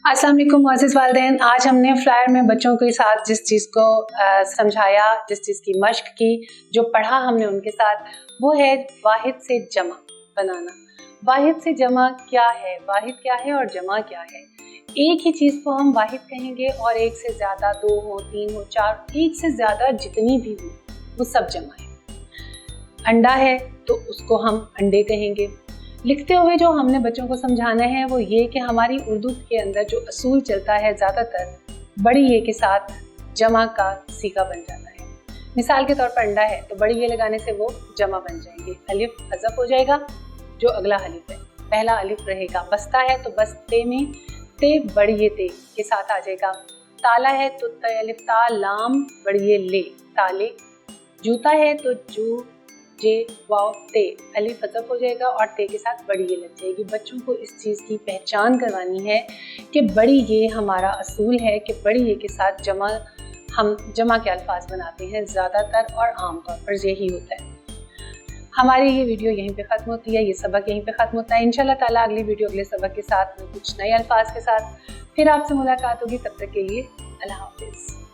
अस्सलाम वालेकुम मोअज़्ज़िज़ वालिदैन। आज हमने फ्लायर में बच्चों के साथ जिस चीज़ को समझाया, जिस चीज़ की मश्क की, जो पढ़ा हमने उनके साथ, वो है वाहिद से जमा बनाना। वाहिद से जमा क्या है, वाहिद क्या है और जमा क्या है। एक ही चीज़ को हम वाहिद कहेंगे और एक से ज़्यादा, दो हो, तीन हो, चार, एक से ज़्यादा जितनी भी हो वो सब जमा है। अंडा है तो उसको हम अंडे कहेंगे। लिखते हुए जो हमने बच्चों को समझाना है वो ये कि हमारी उर्दू के अंदर जो असूल चलता है ज़्यादातर बड़ी ये के साथ जमा का सीगा बन जाता है। मिसाल के तौर पर अंडा है तो बड़ी ये लगाने से वो जमा बन जाएंगे। अलिफ हज़फ हो जाएगा, जो अगला अलिफ है पहला अलिफ रहेगा। बस्ता है तो बस्ते में ते बड़ी ये ते के साथ आ जाएगा। ताला है तो त अलिफ ता लाम बड़ी ये ले ताले। जूता है तो जू जे वाव ते अलिफ हज़फ हो जाएगा और ते के साथ बड़ी ये लग जाएगी। बच्चों को इस चीज़ की पहचान करवानी है कि बड़ी ये हमारा असूल है कि बड़ी ये के साथ हम जमा के अल्फाज बनाते हैं ज़्यादातर और आम तौर पर यही होता है। हमारी ये वीडियो यहीं पे ख़त्म होती है, ये सबक यहीं पे ख़त्म होता है। इंशाल्लाह ताला अगली वीडियो अगले सबक के साथ में कुछ नए अल्फाज के साथ फिर आपसे मुलाकात होगी। तब तक के लिए अल्लाह हाफ़िज़।